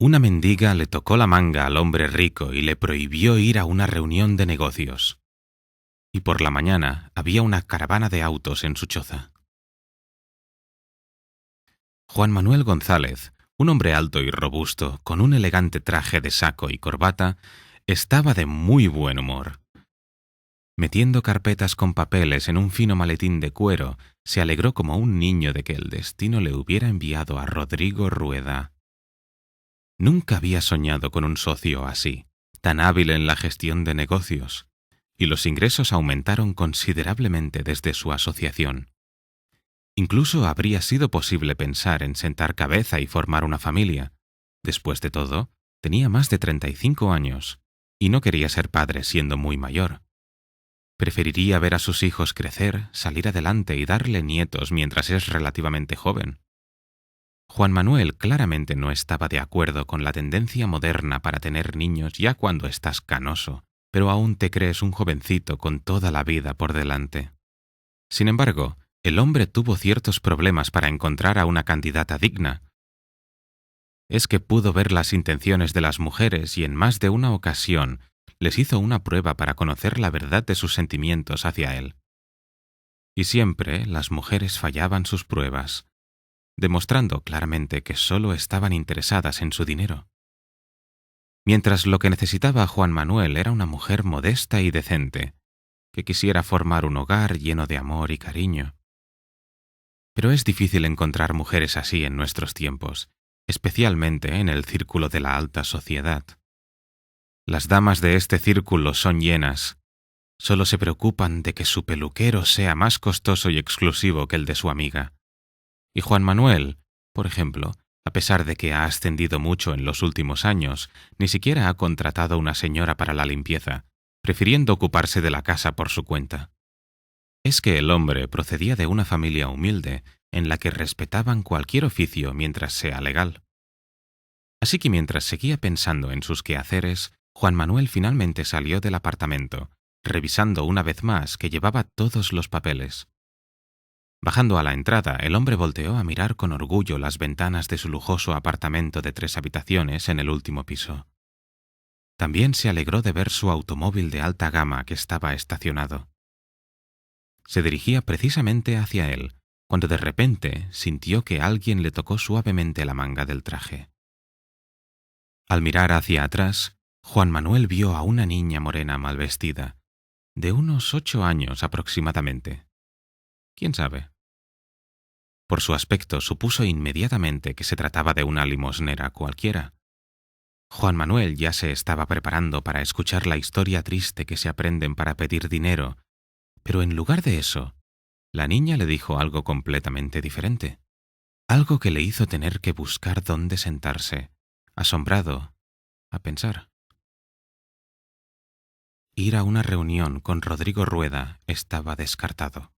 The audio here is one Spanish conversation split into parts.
Una mendiga le tocó la manga al hombre rico y le prohibió ir a una reunión de negocios. Y por la mañana había una caravana de autos en su choza. Juan Manuel González, un hombre alto y robusto, con un elegante traje de saco y corbata, estaba de muy buen humor. Metiendo carpetas con papeles en un fino maletín de cuero, se alegró como un niño de que el destino le hubiera enviado a Rodrigo Rueda. Nunca había soñado con un socio así, tan hábil en la gestión de negocios, y los ingresos aumentaron considerablemente desde su asociación. Incluso habría sido posible pensar en sentar cabeza y formar una familia. Después de todo, tenía más de 35 años, y no quería ser padre siendo muy mayor. Preferiría ver a sus hijos crecer, salir adelante y darle nietos mientras es relativamente joven. Juan Manuel claramente no estaba de acuerdo con la tendencia moderna para tener niños ya cuando estás canoso, pero aún te crees un jovencito con toda la vida por delante. Sin embargo, el hombre tuvo ciertos problemas para encontrar a una candidata digna. Es que pudo ver las intenciones de las mujeres y en más de una ocasión les hizo una prueba para conocer la verdad de sus sentimientos hacia él. Y siempre las mujeres fallaban sus pruebas, demostrando claramente que solo estaban interesadas en su dinero. Mientras lo que necesitaba Juan Manuel era una mujer modesta y decente, que quisiera formar un hogar lleno de amor y cariño. Pero es difícil encontrar mujeres así en nuestros tiempos, especialmente en el círculo de la alta sociedad. Las damas de este círculo son llenas. Solo se preocupan de que su peluquero sea más costoso y exclusivo que el de su amiga. Y Juan Manuel, por ejemplo, a pesar de que ha ascendido mucho en los últimos años, ni siquiera ha contratado una señora para la limpieza, prefiriendo ocuparse de la casa por su cuenta. Es que el hombre procedía de una familia humilde en la que respetaban cualquier oficio mientras sea legal. Así que mientras seguía pensando en sus quehaceres, Juan Manuel finalmente salió del apartamento, revisando una vez más que llevaba todos los papeles. Bajando a la entrada, el hombre volteó a mirar con orgullo las ventanas de su lujoso apartamento de 3 habitaciones en el último piso. También se alegró de ver su automóvil de alta gama que estaba estacionado. Se dirigía precisamente hacia él, cuando de repente sintió que alguien le tocó suavemente la manga del traje. Al mirar hacia atrás, Juan Manuel vio a una niña morena mal vestida, de unos 8 años aproximadamente. ¿Quién sabe? Por su aspecto supuso inmediatamente que se trataba de una limosnera cualquiera. Juan Manuel ya se estaba preparando para escuchar la historia triste que se aprenden para pedir dinero, pero en lugar de eso, la niña le dijo algo completamente diferente. Algo que le hizo tener que buscar dónde sentarse, asombrado, a pensar. Ir a una reunión con Rodrigo Rueda estaba descartado.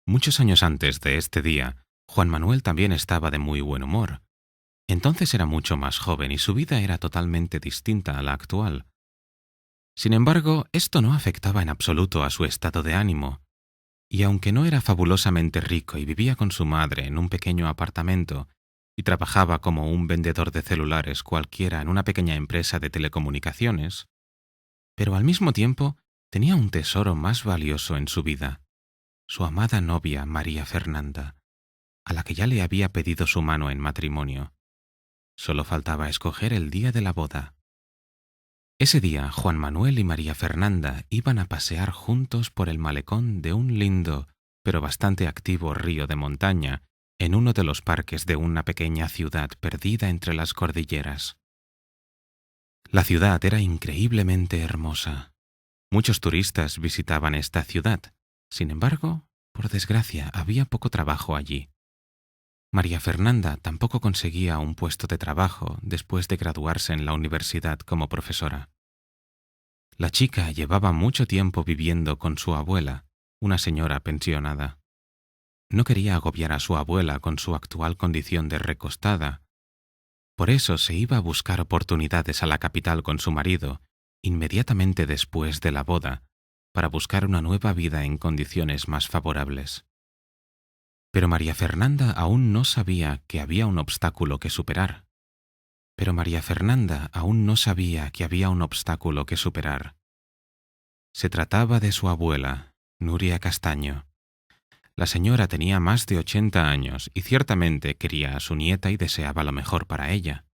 Muchos años antes de este día, Juan Manuel también estaba de muy buen humor. Entonces era mucho más joven y su vida era totalmente distinta a la actual. Sin embargo, esto no afectaba en absoluto a su estado de ánimo, y aunque no era fabulosamente rico y vivía con su madre en un pequeño apartamento y trabajaba como un vendedor de celulares cualquiera en una pequeña empresa de telecomunicaciones, pero al mismo tiempo tenía un tesoro más valioso en su vida, su amada novia María Fernanda, a la que ya le había pedido su mano en matrimonio. Solo faltaba escoger el día de la boda. Ese día, Juan Manuel y María Fernanda iban a pasear juntos por el malecón de un lindo, pero bastante activo río de montaña, en uno de los parques de una pequeña ciudad perdida entre las cordilleras. La ciudad era increíblemente hermosa. Muchos turistas visitaban esta ciudad. Sin embargo, por desgracia, había poco trabajo allí. María Fernanda tampoco conseguía un puesto de trabajo después de graduarse en la universidad como profesora. La chica llevaba mucho tiempo viviendo con su abuela, una señora pensionada. No quería agobiar a su abuela con su actual condición de recostada. Por eso se iba a buscar oportunidades a la capital con su marido, inmediatamente después de la boda, para buscar una nueva vida en condiciones más favorables. Pero María Fernanda aún no sabía que había un obstáculo que superar. Se trataba de su abuela, Nuria Castaño. La señora tenía más de 80 años y ciertamente quería a su nieta y deseaba lo mejor para ella.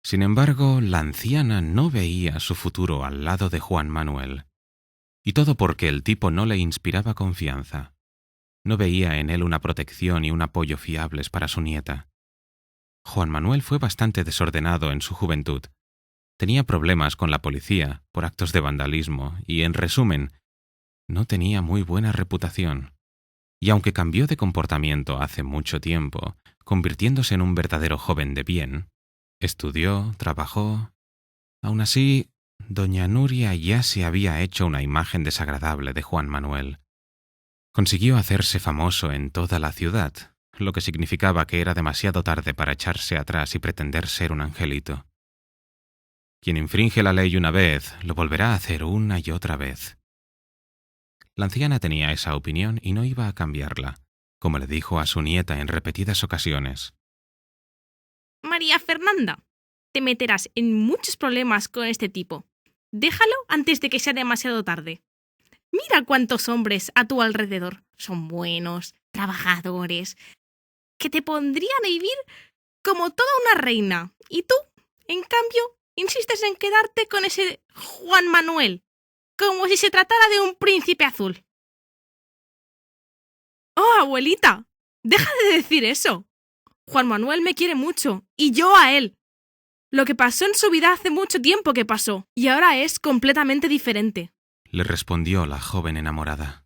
Sin embargo, la anciana no veía su futuro al lado de Juan Manuel. Y todo porque el tipo no le inspiraba confianza. No veía en él una protección y un apoyo fiables para su nieta. Juan Manuel fue bastante desordenado en su juventud. Tenía problemas con la policía por actos de vandalismo y, en resumen, no tenía muy buena reputación. Y aunque cambió de comportamiento hace mucho tiempo, convirtiéndose en un verdadero joven de bien, estudió, trabajó. Aún así, doña Nuria ya se había hecho una imagen desagradable de Juan Manuel. Consiguió hacerse famoso en toda la ciudad, lo que significaba que era demasiado tarde para echarse atrás y pretender ser un angelito. Quien infringe la ley una vez, lo volverá a hacer una y otra vez. La anciana tenía esa opinión y no iba a cambiarla, como le dijo a su nieta en repetidas ocasiones. María Fernanda, te meterás en muchos problemas con este tipo. Déjalo antes de que sea demasiado tarde. Mira cuántos hombres a tu alrededor son buenos, trabajadores, que te pondrían a vivir como toda una reina. Y tú, en cambio, insistes en quedarte con ese Juan Manuel, como si se tratara de un príncipe azul. ¡Oh, abuelita! ¡Deja de decir eso! Juan Manuel me quiere mucho, y yo a él. Lo que pasó en su vida hace mucho tiempo que pasó, y ahora es completamente diferente, le respondió la joven enamorada.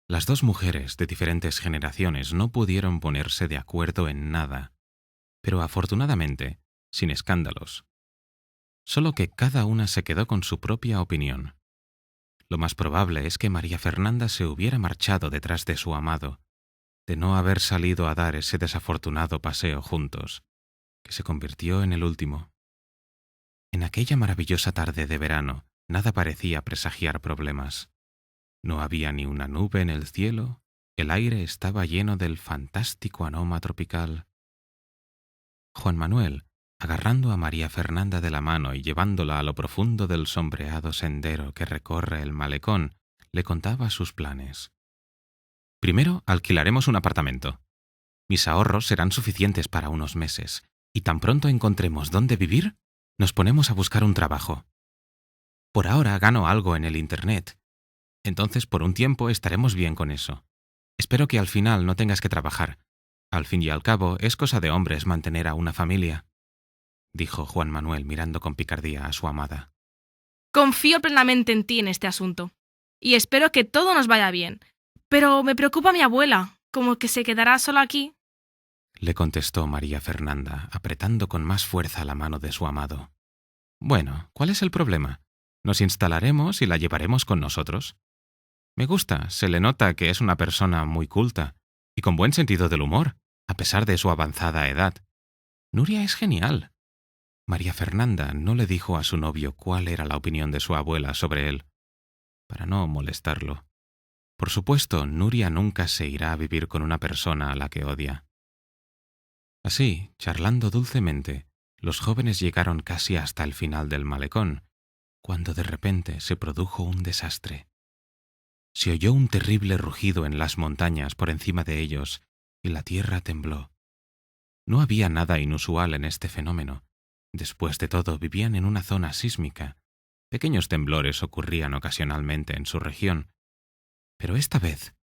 Las dos mujeres de diferentes generaciones no pudieron ponerse de acuerdo en nada, pero afortunadamente, sin escándalos. Solo que cada una se quedó con su propia opinión. Lo más probable es que María Fernanda se hubiera marchado detrás de su amado, de no haber salido a dar ese desafortunado paseo juntos, que se convirtió en el último. En aquella maravillosa tarde de verano, nada parecía presagiar problemas. No había ni una nube en el cielo, el aire estaba lleno del fantástico aroma tropical. Juan Manuel, agarrando a María Fernanda de la mano y llevándola a lo profundo del sombreado sendero que recorre el malecón, le contaba sus planes. Primero alquilaremos un apartamento. Mis ahorros serán suficientes para unos meses, y tan pronto encontremos dónde vivir, nos ponemos a buscar un trabajo. Por ahora gano algo en el Internet. Entonces, por un tiempo estaremos bien con eso. Espero que al final no tengas que trabajar. Al fin y al cabo, es cosa de hombres mantener a una familia, dijo Juan Manuel mirando con picardía a su amada. Confío plenamente en ti en este asunto, y espero que todo nos vaya bien. Pero me preocupa mi abuela, como que se quedará sola aquí, le contestó María Fernanda, apretando con más fuerza la mano de su amado. Bueno, ¿cuál es el problema? Nos instalaremos y la llevaremos con nosotros. Me gusta, se le nota que es una persona muy culta y con buen sentido del humor, a pesar de su avanzada edad. Nuria es genial. María Fernanda no le dijo a su novio cuál era la opinión de su abuela sobre él, para no molestarlo. Por supuesto, Nuria nunca se irá a vivir con una persona a la que odia. Así, charlando dulcemente, los jóvenes llegaron casi hasta el final del malecón, cuando de repente se produjo un desastre. Se oyó un terrible rugido en las montañas por encima de ellos y la tierra tembló. No había nada inusual en este fenómeno. Después de todo, vivían en una zona sísmica. Pequeños temblores ocurrían ocasionalmente en su región. Pero esta vez,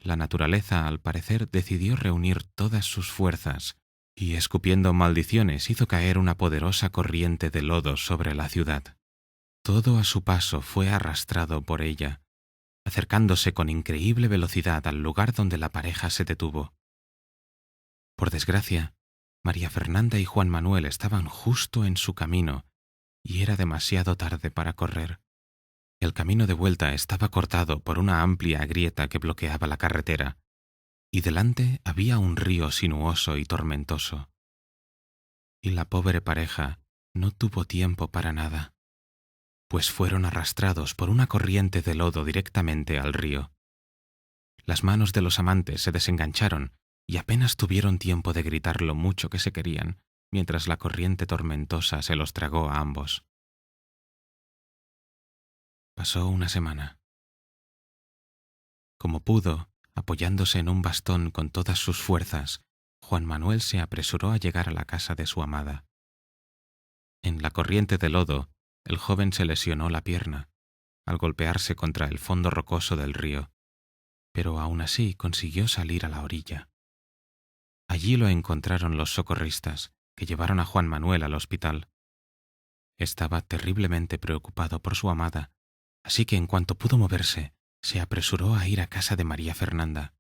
la naturaleza, al parecer, decidió reunir todas sus fuerzas y, escupiendo maldiciones, hizo caer una poderosa corriente de lodo sobre la ciudad. Todo a su paso fue arrastrado por ella, acercándose con increíble velocidad al lugar donde la pareja se detuvo. Por desgracia, María Fernanda y Juan Manuel estaban justo en su camino y era demasiado tarde para correr. El camino de vuelta estaba cortado por una amplia grieta que bloqueaba la carretera, y delante había un río sinuoso y tormentoso. Y la pobre pareja no tuvo tiempo para nada, pues fueron arrastrados por una corriente de lodo directamente al río. Las manos de los amantes se desengancharon y apenas tuvieron tiempo de gritar lo mucho que se querían, mientras la corriente tormentosa se los tragó a ambos. Pasó una semana. Como pudo, apoyándose en un bastón con todas sus fuerzas, Juan Manuel se apresuró a llegar a la casa de su amada. En la corriente de lodo, el joven se lesionó la pierna, al golpearse contra el fondo rocoso del río, pero aún así consiguió salir a la orilla. Allí lo encontraron los socorristas, que llevaron a Juan Manuel al hospital. Estaba terriblemente preocupado por su amada, así que en cuanto pudo moverse, se apresuró a ir a casa de María Fernanda.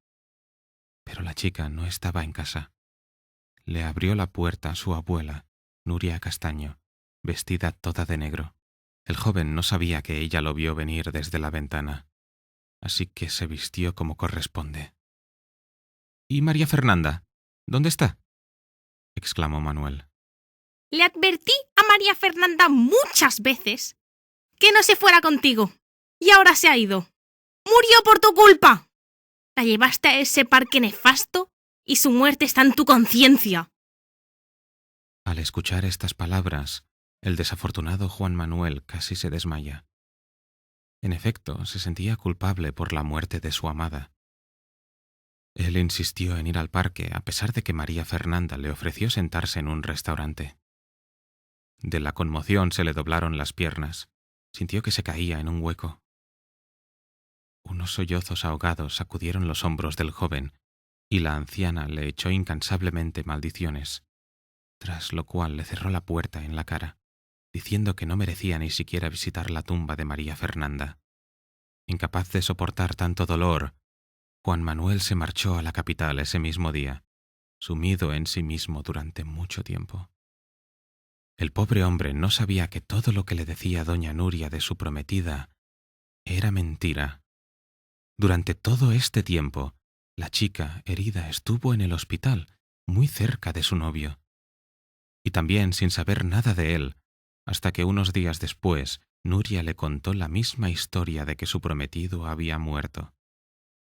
Pero la chica no estaba en casa. Le abrió la puerta su abuela, Nuria Castaño, vestida toda de negro. El joven no sabía que ella lo vio venir desde la ventana, así que se vistió como corresponde. «¿Y María Fernanda? ¿Dónde está?», exclamó Manuel. Le advertí a María Fernanda muchas veces que no se fuera contigo, y ahora se ha ido. ¡Murió por tu culpa! La llevaste a ese parque nefasto y su muerte está en tu conciencia. Al escuchar estas palabras, el desafortunado Juan Manuel casi se desmaya. En efecto, se sentía culpable por la muerte de su amada. Él insistió en ir al parque a pesar de que María Fernanda le ofreció sentarse en un restaurante. De la conmoción se le doblaron las piernas. Sintió que se caía en un hueco. Unos sollozos ahogados sacudieron los hombros del joven y la anciana le echó incansablemente maldiciones, tras lo cual le cerró la puerta en la cara, diciendo que no merecía ni siquiera visitar la tumba de María Fernanda. Incapaz de soportar tanto dolor, Juan Manuel se marchó a la capital ese mismo día, sumido en sí mismo durante mucho tiempo. El pobre hombre no sabía que todo lo que le decía doña Nuria de su prometida era mentira. Durante todo este tiempo, la chica herida estuvo en el hospital, muy cerca de su novio. Y también sin saber nada de él, hasta que unos días después Nuria le contó la misma historia de que su prometido había muerto.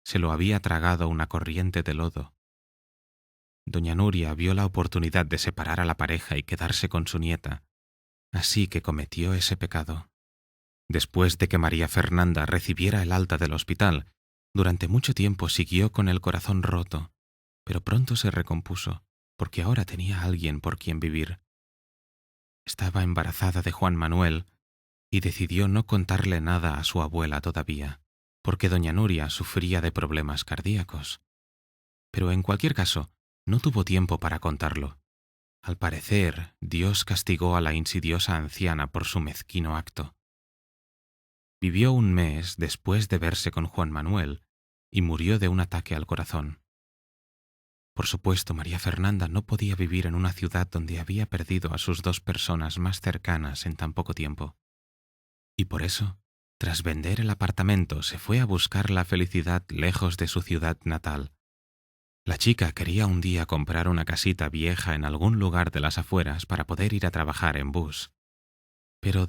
Se lo había tragado una corriente de lodo. Doña Nuria vio la oportunidad de separar a la pareja y quedarse con su nieta, así que cometió ese pecado. Después de que María Fernanda recibiera el alta del hospital, durante mucho tiempo siguió con el corazón roto, pero pronto se recompuso, porque ahora tenía alguien por quien vivir. Estaba embarazada de Juan Manuel y decidió no contarle nada a su abuela todavía, porque doña Nuria sufría de problemas cardíacos. Pero en cualquier caso, no tuvo tiempo para contarlo. Al parecer, Dios castigó a la insidiosa anciana por su mezquino acto. Vivió un mes después de verse con Juan Manuel y murió de un ataque al corazón. Por supuesto, María Fernanda no podía vivir en una ciudad donde había perdido a sus dos personas más cercanas en tan poco tiempo. Y por eso, tras vender el apartamento, se fue a buscar la felicidad lejos de su ciudad natal. La chica quería un día comprar una casita vieja en algún lugar de las afueras para poder ir a trabajar en bus. Pero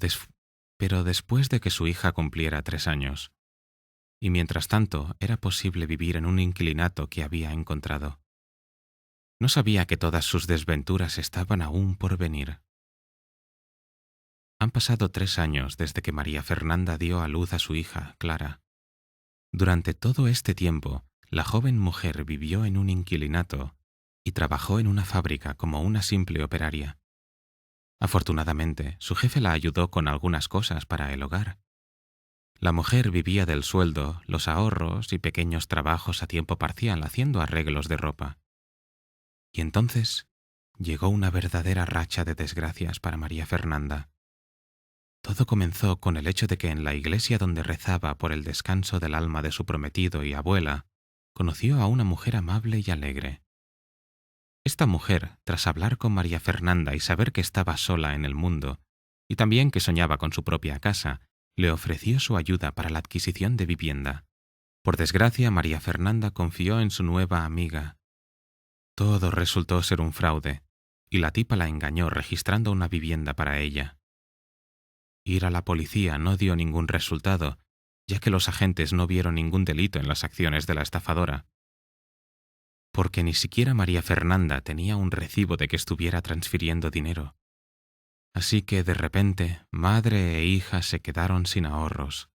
después de que su hija cumpliera 3 años. Y mientras tanto era posible vivir en un inquilinato que había encontrado. No sabía que todas sus desventuras estaban aún por venir. Han pasado 3 años desde que María Fernanda dio a luz a su hija, Clara. Durante todo este tiempo, la joven mujer vivió en un inquilinato y trabajó en una fábrica como una simple operaria. Afortunadamente, su jefe la ayudó con algunas cosas para el hogar. La mujer vivía del sueldo, los ahorros y pequeños trabajos a tiempo parcial haciendo arreglos de ropa. Y entonces llegó una verdadera racha de desgracias para María Fernanda. Todo comenzó con el hecho de que en la iglesia donde rezaba por el descanso del alma de su prometido y abuela, conoció a una mujer amable y alegre. Esta mujer, tras hablar con María Fernanda y saber que estaba sola en el mundo, y también que soñaba con su propia casa, le ofreció su ayuda para la adquisición de vivienda. Por desgracia, María Fernanda confió en su nueva amiga. Todo resultó ser un fraude, y la tipa la engañó registrando una vivienda para ella. Ir a la policía no dio ningún resultado, ya que los agentes no vieron ningún delito en las acciones de la estafadora, porque ni siquiera María Fernanda tenía un recibo de que estuviera transfiriendo dinero. Así que, de repente, madre e hija se quedaron sin ahorros.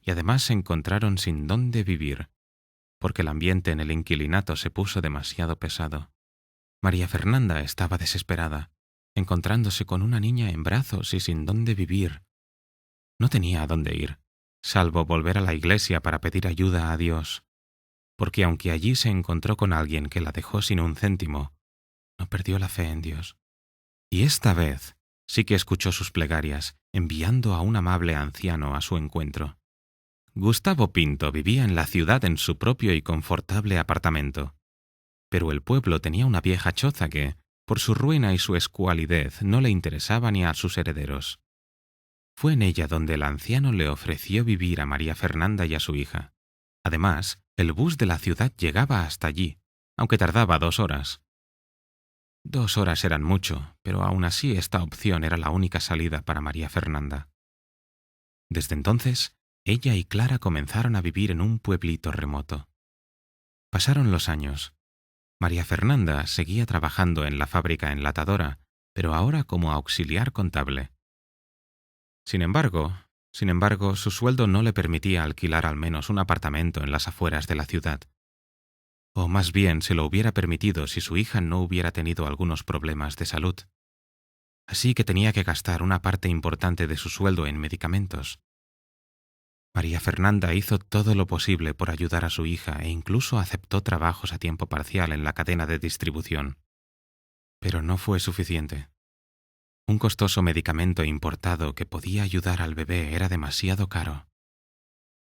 Y además se encontraron sin dónde vivir, porque el ambiente en el inquilinato se puso demasiado pesado. María Fernanda estaba desesperada, encontrándose con una niña en brazos y sin dónde vivir. No tenía a dónde ir, salvo volver a la iglesia para pedir ayuda a Dios, porque aunque allí se encontró con alguien que la dejó sin un céntimo, no perdió la fe en Dios. Y esta vez sí que escuchó sus plegarias, enviando a un amable anciano a su encuentro. Gustavo Pinto vivía en la ciudad en su propio y confortable apartamento, pero el pueblo tenía una vieja choza que, por su ruina y su escualidez, no le interesaba ni a sus herederos. Fue en ella donde el anciano le ofreció vivir a María Fernanda y a su hija. Además, el bus de la ciudad llegaba hasta allí, aunque tardaba 2 horas. 2 horas eran mucho, pero aún así esta opción era la única salida para María Fernanda. Desde entonces, ella y Clara comenzaron a vivir en un pueblito remoto. Pasaron los años. María Fernanda seguía trabajando en la fábrica enlatadora, pero ahora como auxiliar contable. Sin embargo, su sueldo no le permitía alquilar al menos un apartamento en las afueras de la ciudad. O más bien se lo hubiera permitido si su hija no hubiera tenido algunos problemas de salud. Así que tenía que gastar una parte importante de su sueldo en medicamentos. María Fernanda hizo todo lo posible por ayudar a su hija e incluso aceptó trabajos a tiempo parcial en la cadena de distribución. Pero no fue suficiente. Un costoso medicamento importado que podía ayudar al bebé era demasiado caro.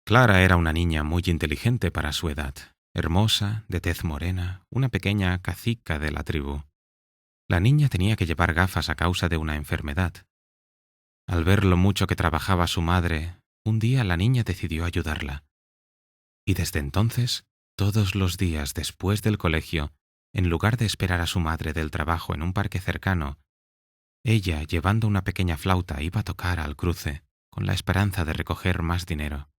Clara era una niña muy inteligente para su edad, hermosa, de tez morena, una pequeña cacica de la tribu. La niña tenía que llevar gafas a causa de una enfermedad. Al ver lo mucho que trabajaba su madre, un día la niña decidió ayudarla. Y desde entonces, todos los días después del colegio, en lugar de esperar a su madre del trabajo en un parque cercano, ella, llevando una pequeña flauta, iba a tocar al cruce, con la esperanza de recoger más dinero.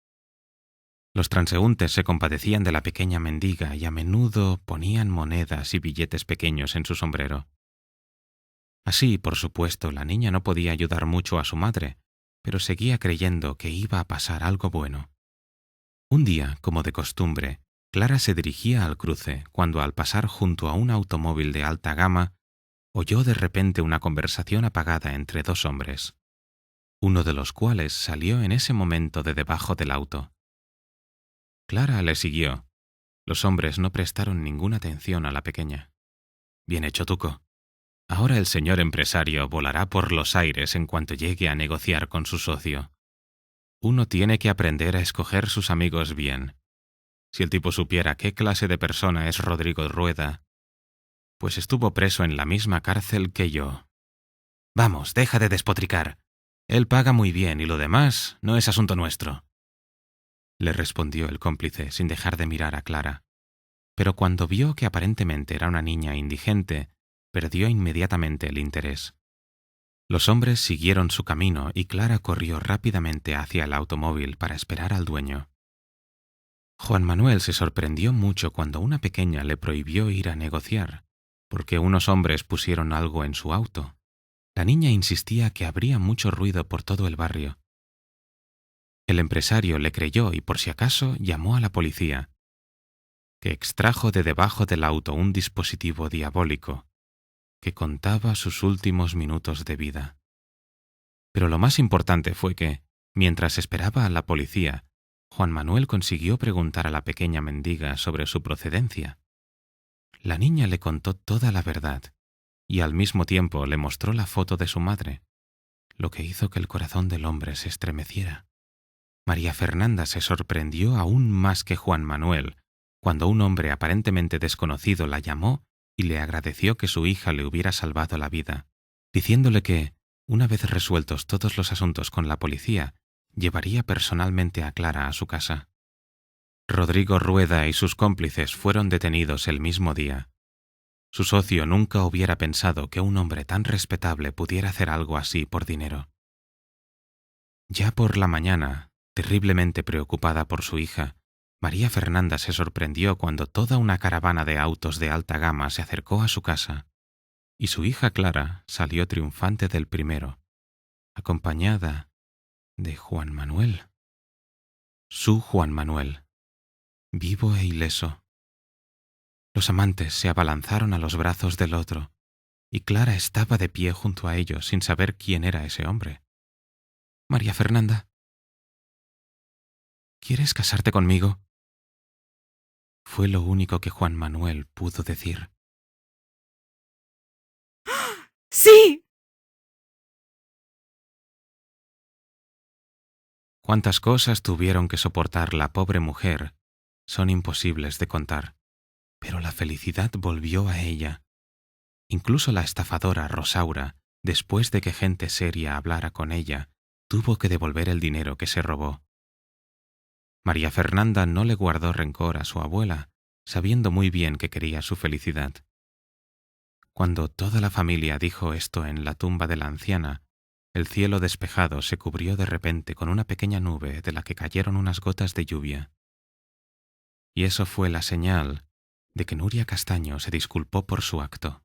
Los transeúntes se compadecían de la pequeña mendiga y a menudo ponían monedas y billetes pequeños en su sombrero. Así, por supuesto, la niña no podía ayudar mucho a su madre, pero seguía creyendo que iba a pasar algo bueno. Un día, como de costumbre, Clara se dirigía al cruce cuando al pasar junto a un automóvil de alta gama, oyó de repente una conversación apagada entre 2 hombres, uno de los cuales salió en ese momento de debajo del auto. Clara le siguió. Los hombres no prestaron ninguna atención a la pequeña. Bien hecho, Tuco. Ahora el señor empresario volará por los aires en cuanto llegue a negociar con su socio. Uno tiene que aprender a escoger sus amigos bien. Si el tipo supiera qué clase de persona es Rodrigo Rueda, pues estuvo preso en la misma cárcel que yo. Vamos, deja de despotricar. Él paga muy bien y lo demás no es asunto nuestro. Le respondió el cómplice sin dejar de mirar a Clara. Pero cuando vio que aparentemente era una niña indigente, perdió inmediatamente el interés. Los hombres siguieron su camino y Clara corrió rápidamente hacia el automóvil para esperar al dueño. Juan Manuel se sorprendió mucho cuando una pequeña le prohibió ir a negociar, porque unos hombres pusieron algo en su auto. La niña insistía que habría mucho ruido por todo el barrio. El empresario le creyó y por si acaso llamó a la policía, que extrajo de debajo del auto un dispositivo diabólico que contaba sus últimos minutos de vida. Pero lo más importante fue que, mientras esperaba a la policía, Juan Manuel consiguió preguntar a la pequeña mendiga sobre su procedencia. La niña le contó toda la verdad y al mismo tiempo le mostró la foto de su madre, lo que hizo que el corazón del hombre se estremeciera. María Fernanda se sorprendió aún más que Juan Manuel cuando un hombre aparentemente desconocido la llamó y le agradeció que su hija le hubiera salvado la vida, diciéndole que, una vez resueltos todos los asuntos con la policía, llevaría personalmente a Clara a su casa. Rodrigo Rueda y sus cómplices fueron detenidos el mismo día. Su socio nunca hubiera pensado que un hombre tan respetable pudiera hacer algo así por dinero. Ya por la mañana, Terriblemente preocupada por su hija, María Fernanda se sorprendió cuando toda una caravana de autos de alta gama se acercó a su casa, y su hija Clara salió triunfante del primero, acompañada de Juan Manuel. Su Juan Manuel, vivo e ileso. Los amantes se abalanzaron a los brazos del otro, y Clara estaba de pie junto a ellos sin saber quién era ese hombre. «María Fernanda, ¿quieres casarte conmigo?», fue lo único que Juan Manuel pudo decir. ¡Sí! Cuántas cosas tuvieron que soportar la pobre mujer son imposibles de contar, pero la felicidad volvió a ella. Incluso la estafadora Rosaura, después de que gente seria hablara con ella, tuvo que devolver el dinero que se robó. María Fernanda no le guardó rencor a su abuela, sabiendo muy bien que quería su felicidad. Cuando toda la familia dijo esto en la tumba de la anciana, el cielo despejado se cubrió de repente con una pequeña nube de la que cayeron unas gotas de lluvia. Y eso fue la señal de que Nuria Castaño se disculpó por su acto.